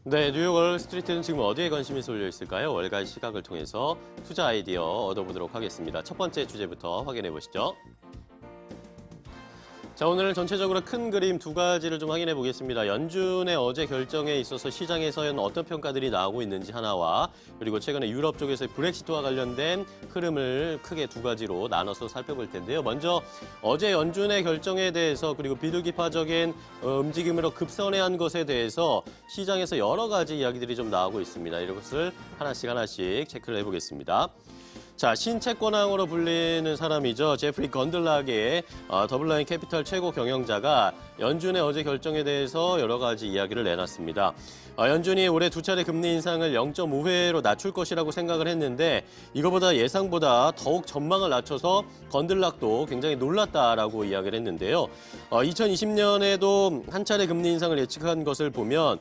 네, 뉴욕 월스트리트는 지금 어디에 관심이 쏠려 있을까요? 월간 시각을 통해서 투자 아이디어 얻어보도록 하겠습니다. 첫 번째 주제부터 확인해 보시죠. 자, 오늘은 전체적으로 큰 그림 두 가지를 좀 확인해 보겠습니다. 연준의 어제 결정에 있어서 시장에서는 어떤 평가들이 나오고 있는지 하나와 그리고 최근에 유럽 쪽에서의 브렉시트와 관련된 흐름을 크게 두 가지로 나눠서 살펴볼 텐데요. 먼저 어제 연준의 결정에 대해서 그리고 비둘기파적인 움직임으로 급선회한 것에 대해서 시장에서 여러 가지 이야기들이 좀 나오고 있습니다. 이것을 하나씩 체크를 해보겠습니다. 자, 신채권왕으로 불리는 사람이죠. 제프리 건들락의 더블라인 캐피털 최고 경영자가 연준의 어제 결정에 대해서 여러 가지 이야기를 내놨습니다. 연준이 올해 두 차례 금리 인상을 0.5회로 낮출 것이라고 생각을 했는데 이거보다 예상보다 더욱 전망을 낮춰서 건들락도 굉장히 놀랐다라고 이야기를 했는데요. 2020년에도 한 차례 금리 인상을 예측한 것을 보면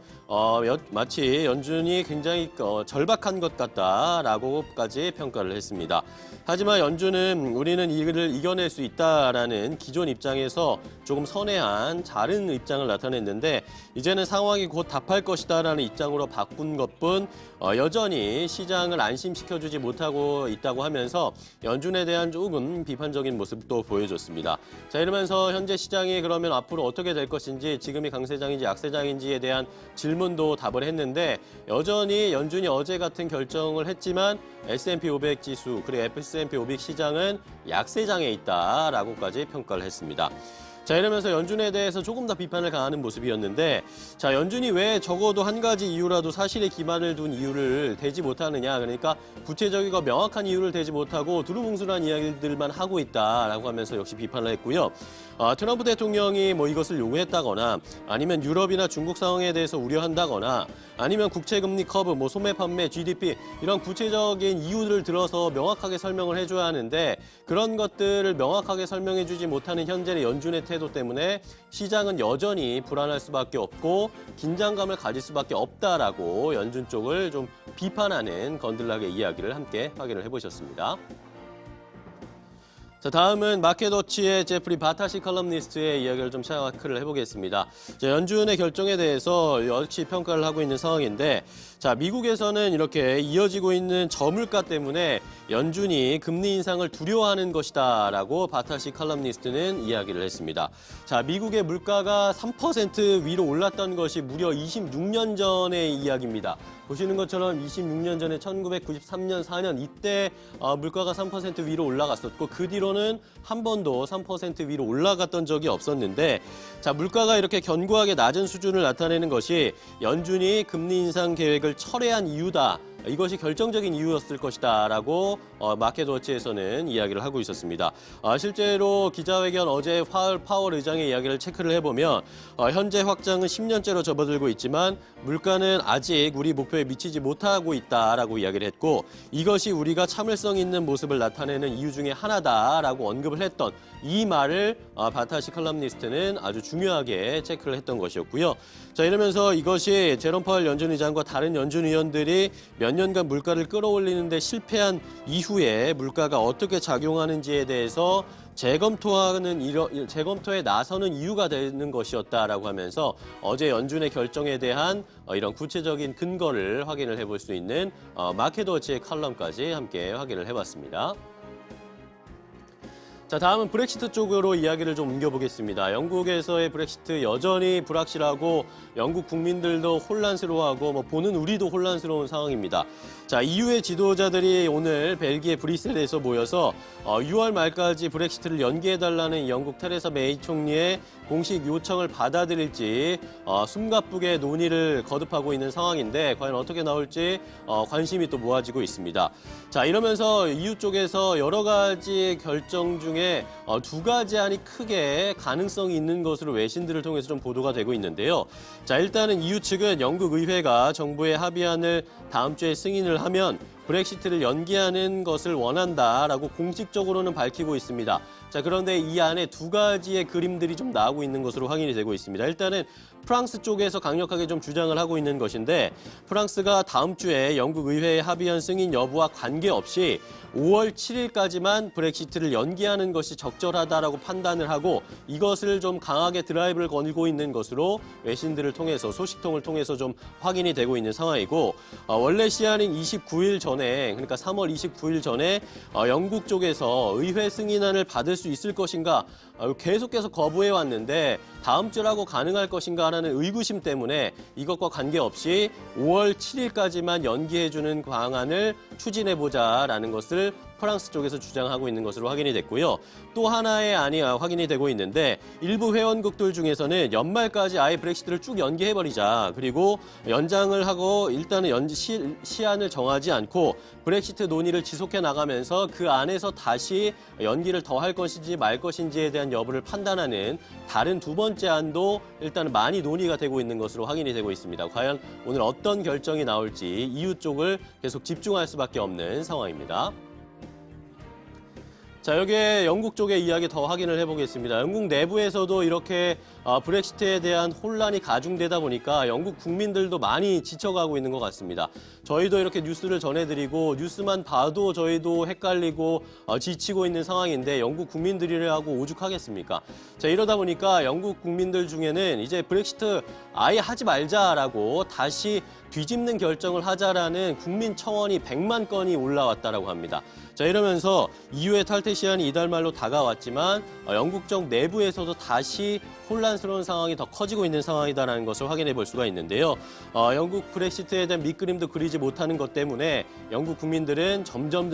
마치 연준이 굉장히 절박한 것 같다라고까지 평가를 했습니다. 하지만 연준은 우리는 이를 이겨낼 수 있다라는 기존 입장에서 조금 선회한 다른 입장을 나타냈는데 이제는 상황이 곧 답할 것이다라는 입장으로 바꾼 것뿐 여전히 시장을 안심시켜주지 못하고 있다고 하면서 연준에 대한 조금 비판적인 모습도 보여줬습니다. 자, 이러면서 현재 시장이 그러면 앞으로 어떻게 될 것인지 지금이 강세장인지 약세장인지에 대한 질문도 답을 했는데 여전히 연준이 어제 같은 결정을 했지만 S&P 500 지수 그리고 S&P 500 시장은 약세장에 있다라고까지 평가를 했습니다. 자, 이러면서 연준에 대해서 조금 더 비판을 가하는 모습이었는데 자, 연준이 왜 적어도 한 가지 이유라도 사실에 기반을 둔 이유를 대지 못하느냐, 그러니까 구체적이고 명확한 이유를 대지 못하고 두루뭉술한 이야기들만 하고 있다라고 하면서 역시 비판을 했고요. 트럼프 대통령이 뭐 이것을 요구했다거나 아니면 유럽이나 중국 상황에 대해서 우려한다거나 아니면 국채금리 커브, 뭐 소매 판매, GDP 이런 구체적인 이유들을 들어서 명확하게 설명을 해줘야 하는데 그런 것들을 명확하게 설명해주지 못하는 현재의 연준의 태도 때문에 시장은 여전히 불안할 수밖에 없고 긴장감을 가질 수밖에 없다라고 연준 쪽을 좀 비판하는 건들락의 이야기를 함께 확인을 해보셨습니다. 자, 다음은 마켓워치의 제프리 바타시 컬럼니스트의 이야기를 좀 체크를 해보겠습니다. 자, 연준의 결정에 대해서 역시 평가를 하고 있는 상황인데 자, 미국에서는 이렇게 이어지고 있는 저물가 때문에 연준이 금리 인상을 두려워하는 것이다라고 바타시 컬럼니스트는 이야기를 했습니다. 자, 미국의 물가가 3% 위로 올랐던 것이 무려 26년 전의 이야기입니다. 보시는 것처럼 26년 전에 1993년, 4년 이때 물가가 3% 위로 올라갔었고 그 뒤로는 한 번도 3% 위로 올라갔던 적이 없었는데 자, 물가가 이렇게 견고하게 낮은 수준을 나타내는 것이 연준이 금리 인상 계획을 철회한 이유다. 이것이 결정적인 이유였을 것이다라고 마켓워치에서는 이야기를 하고 있었습니다. 실제로 기자회견 어제 파월 의장의 이야기를 체크를 해보면 현재 확장은 10년째로 접어들고 있지만 물가는 아직 우리 목표에 미치지 못하고 있다라고 이야기를 했고 이것이 우리가 참을성 있는 모습을 나타내는 이유 중에 하나다라고 언급을 했던 이 말을 바타시 컬럼니스트는 아주 중요하게 체크를 했던 것이었고요. 자, 이러면서 이것이 제롬 파월 연준 의장과 다른 연준 위원들이 몇 년간 물가를 끌어올리는데 실패한 이후에 물가가 어떻게 작용하는지에 대해서 재검토에 나서는 이유가 되는 것이었다라고 하면서 어제 연준의 결정에 대한 이런 구체적인 근거를 확인을 해볼 수 있는 마켓워치의 칼럼까지 함께 확인을 해봤습니다. 자, 다음은 브렉시트 쪽으로 이야기를 좀 옮겨보겠습니다. 영국에서의 브렉시트 여전히 불확실하고 영국 국민들도 혼란스러워하고 보는 우리도 혼란스러운 상황입니다. 자, EU의 지도자들이 오늘 벨기에 브뤼셀에서 모여서 6월 말까지 브렉시트를 연기해달라는 영국 테레사 메이 총리의 공식 요청을 받아들일지 숨가쁘게 논의를 거듭하고 있는 상황인데 과연 어떻게 나올지 관심이 또 모아지고 있습니다. 자, 이러면서 EU 쪽에서 여러 가지 결정 중에 두 가지 안이 크게 가능성이 있는 것으로 외신들을 통해서 좀 보도가 되고 있는데요. 자, 일단은 EU 측은 영국 의회가 정부의 합의안을 다음 주에 승인을 하면 브렉시트를 연기하는 것을 원한다라고 공식적으로는 밝히고 있습니다. 자, 그런데 이 안에 두 가지의 그림들이 좀 나오고 있는 것으로 확인이 되고 있습니다. 일단은 프랑스 쪽에서 강력하게 좀 주장을 하고 있는 것인데 프랑스가 다음 주에 영국 의회에 합의안 승인 여부와 관계없이 5월 7일까지만 브렉시트를 연기하는 것이 적절하다라고 판단을 하고 이것을 좀 강하게 드라이브를 걸고 있는 것으로 외신들을 통해서 소식통을 통해서 좀 확인이 되고 있는 상황이고 원래 시한인 29일 전에 그러니까 3월 29일 전에 영국 쪽에서 의회 승인안을 받을 수 있을 것인가 계속해서 거부해 왔는데 다음 주라고 가능할 것인가라는 의구심 때문에 이것과 관계없이 5월 7일까지만 연기해주는 방안을 추진해보자라는 것을 프랑스 쪽에서 주장하고 있는 것으로 확인이 됐고요. 또 하나의 안이 확인이 되고 있는데 일부 회원국들 중에서는 연말까지 아예 브렉시트를 쭉 연기해버리자. 그리고 연장을 하고 일단은 시한을 정하지 않고 브렉시트 논의를 지속해 나가면서 그 안에서 다시 연기를 더 할 것인지 말 것인지에 대한 여부를 판단하는 다른 두 번째 안도 일단은 많이 논의가 되고 있는 것으로 확인이 되고 있습니다. 과연 오늘 어떤 결정이 나올지 EU 쪽을 계속 집중할 수밖에 없는 상황입니다. 자, 여기에 영국 쪽의 이야기 더 확인을 해보겠습니다. 영국 내부에서도 이렇게 브렉시트에 대한 혼란이 가중되다 보니까 영국 국민들도 많이 지쳐가고 있는 것 같습니다. 저희도 이렇게 뉴스를 전해드리고 뉴스만 봐도 저희도 헷갈리고 지치고 있는 상황인데 영국 국민들이라고 오죽하겠습니까? 자, 이러다 보니까 영국 국민들 중에는 이제 브렉시트 아예 하지 말자라고 다시 뒤집는 결정을 하자라는 국민 청원이 100만 건이 올라왔다라고 합니다. 자, 이러면서 EU의 탈퇴 시한이 이달 말로 다가왔지만 영국 정 내부에서도 다시 혼란스러운 상황이 더 커지고 있는 상황이다라는 것을 확인해 볼 수가 있는데요. 영국 브렉시트에 대한 밑그림도 그리지 못하는 것 때문에 영국 국민들은 점점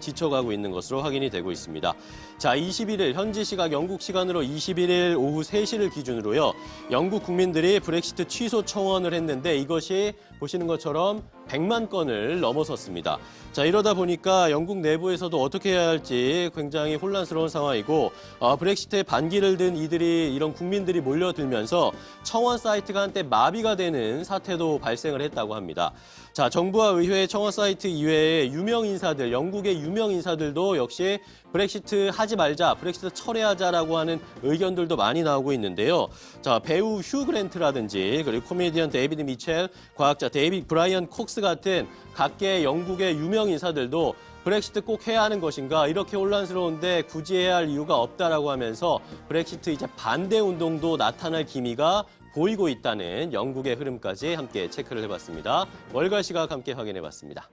지쳐가고 있는 것으로 확인이 되고 있습니다. 자, 21일 현지 시각 영국 시간으로 21일 오후 3시를 기준으로요. 영국 국민들이 브렉시트 취소 청원을 했는데 이것이 보시는 것처럼 100만 건을 넘어섰습니다. 자, 이러다 보니까 영국 내부에서도 어떻게 해야 할지 굉장히 혼란스러운 상황이고 브렉시트에 반기를 든 이런 국민들이 몰려들면서 청원 사이트가 한때 마비가 되는 사태도 발생을 했다고 합니다. 자, 정부와 의회 청원 사이트 이외에 유명 인사들, 영국의 유명 인사들도 역시 브렉시트 하지 말자, 브렉시트 철회하자라고 하는 의견들도 많이 나오고 있는데요. 자, 배우 휴 그랜트라든지 그리고 코미디언 데이비드 미첼, 과학자 데이비드 브라이언 콕스 같은 각계 영국의 유명 인사들도 브렉시트 꼭 해야 하는 것인가 이렇게 혼란스러운데 굳이 해야 할 이유가 없다라고 하면서 브렉시트 이제 반대 운동도 나타날 기미가 보이고 있다는 영국의 흐름까지 함께 체크를 해봤습니다. 월가 시각 함께 확인해봤습니다.